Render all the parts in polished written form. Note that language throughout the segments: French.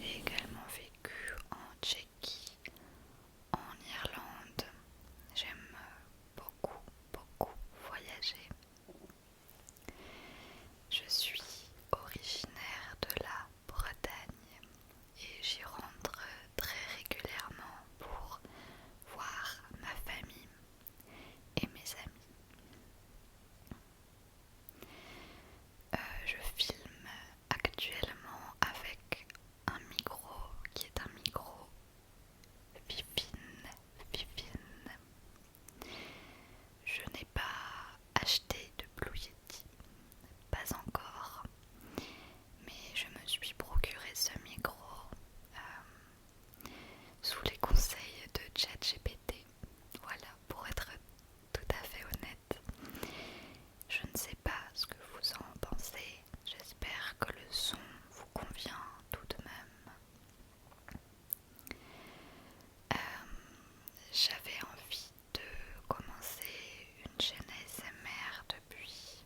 J'ai également vécu en Tchéquie, en Irlande. J'aime beaucoup, beaucoup voyager. Je suis originaire de la Bretagne et j'y rentre très régulièrement pour voir ma famille et mes amis. Je filme actuellement avec un micro qui est un micro Fifine. Je n'ai pas acheté de Blue Yeti, pas encore, mais je me suis procuré ce micro sous les conseils de ChatGPT. Voilà, pour être tout à fait honnête. Je ne sais pas ce que vous en pensez, j'espère que le son vous convient tout de même. J'avais envie de commencer une chaîne ASMR depuis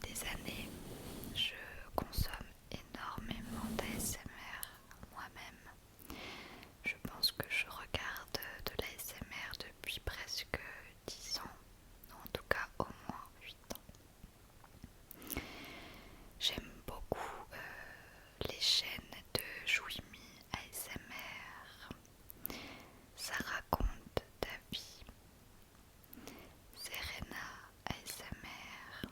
des années. Je consomme énormément d'ASMR moi-même. Je pense que je regarde de l'ASMR depuis presque 10 ans, en tout cas au moins 8 ans. J'aime beaucoup les chaînes de Jouimi ASMR, Ça raconte ta vie, Serena ASMR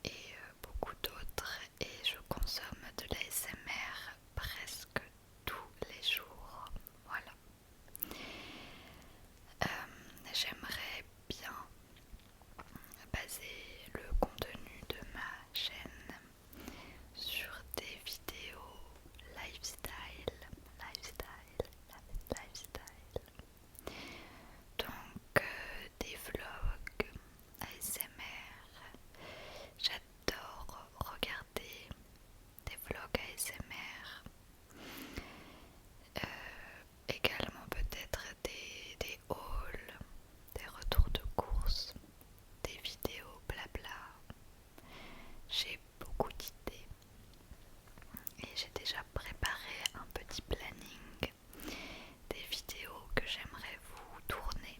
et beaucoup d'autres, et je consomme de l'ASMR presque tous les jours. Voilà. J'aimerais bien baser le contenu de ma chaîne sur des vidéos lifestyle. Donc des vlogs ASMR. J'adore regarder des vlogs ASMR. Également peut-être des hauls, des retours de course, des vidéos blabla. J'ai beaucoup d'idées et j'ai déjà préparé un petit planning des vidéos que j'aimerais vous tourner.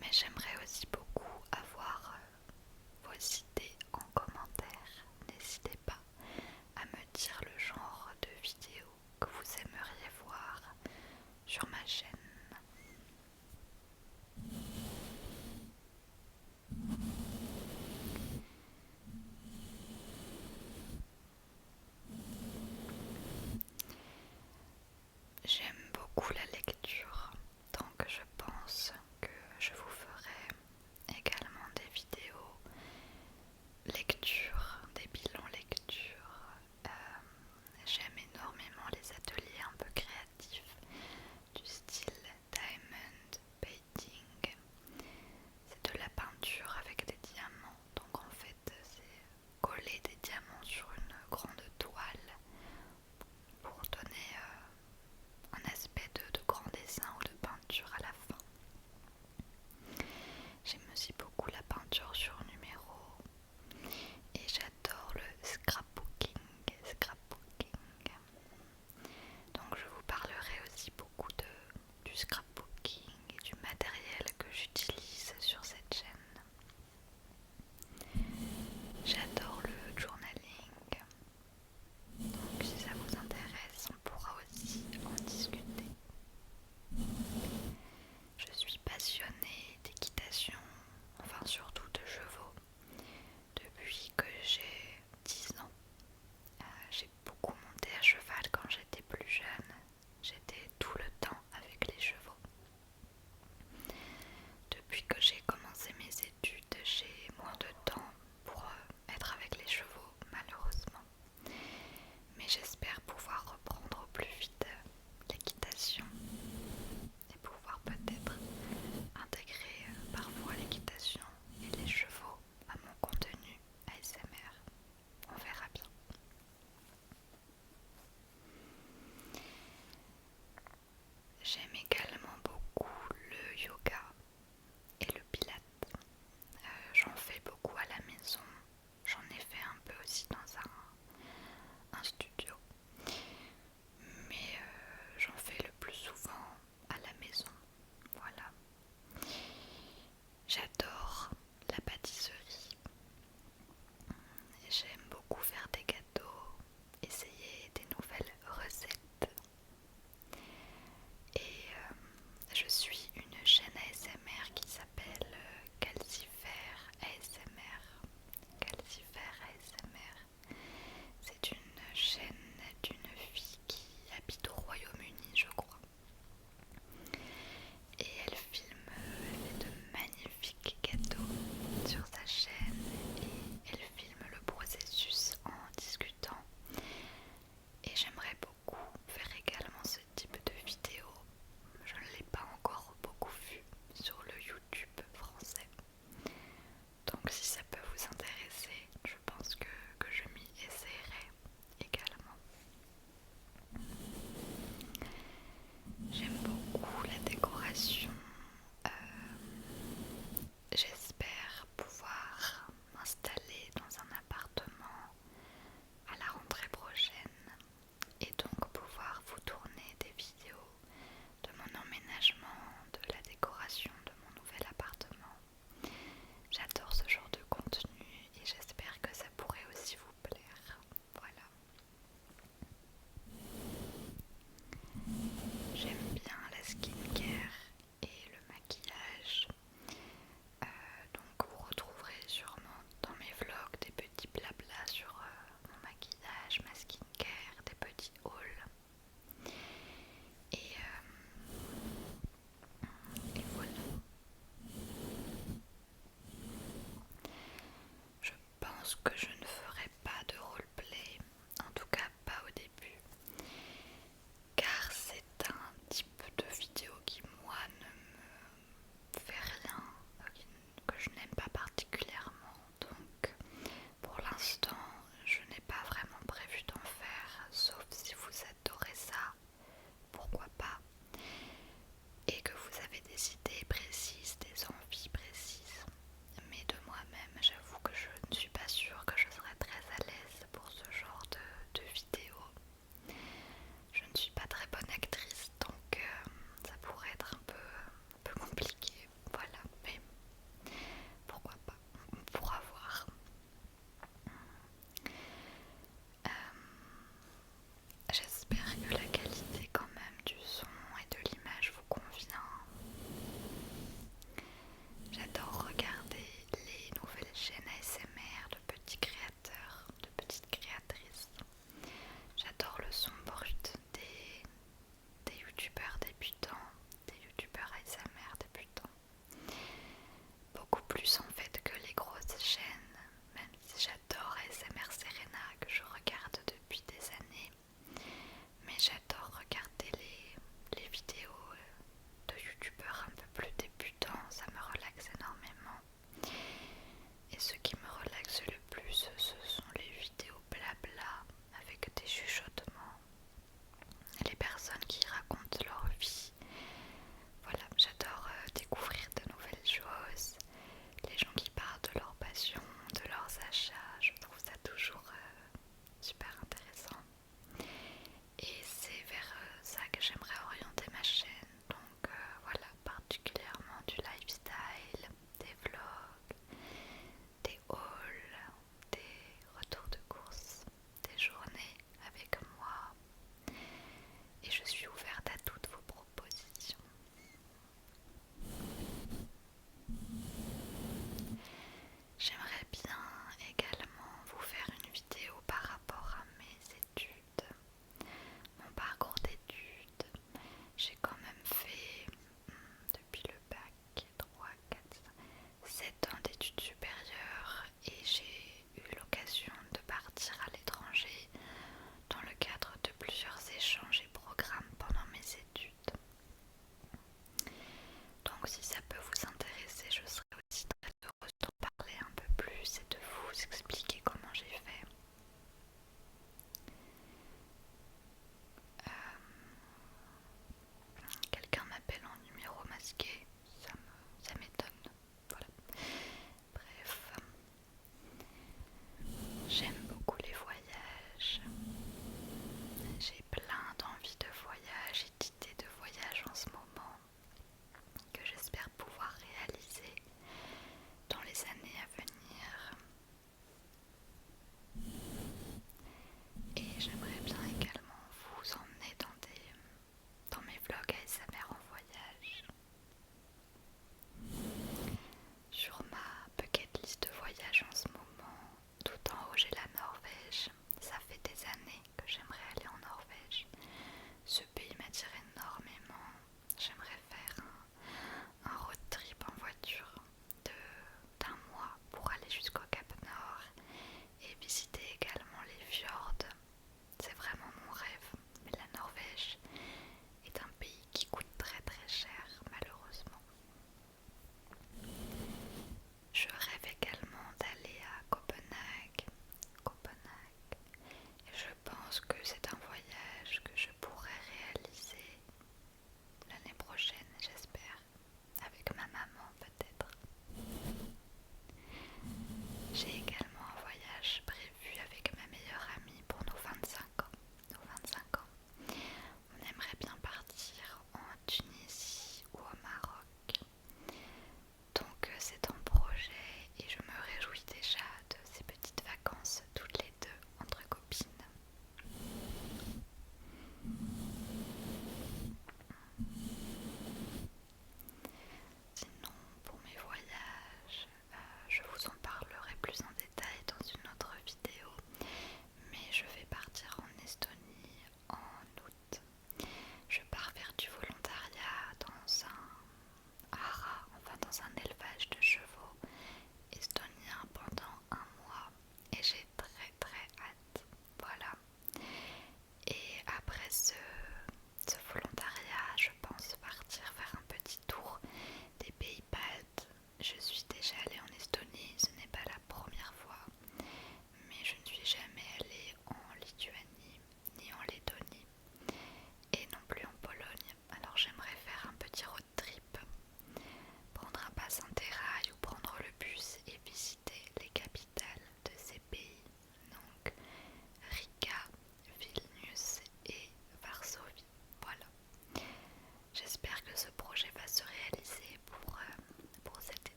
Mais j'aimerais aussi beaucoup avoir vos idées en commentaire. N'hésitez pas à me dire le genre de vidéos que vous aimeriez voir sur ma chaîne. J'aime beaucoup la lecture, donc je pense que je vous ferai également des vidéos lecture, des bilans lecture. J'aime énormément les ateliers un peu créatifs du style diamond painting. C'est de la peinture avec des diamants, donc en fait c'est coller des diamants sur une grande toile pour donner un aspect de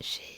j'ai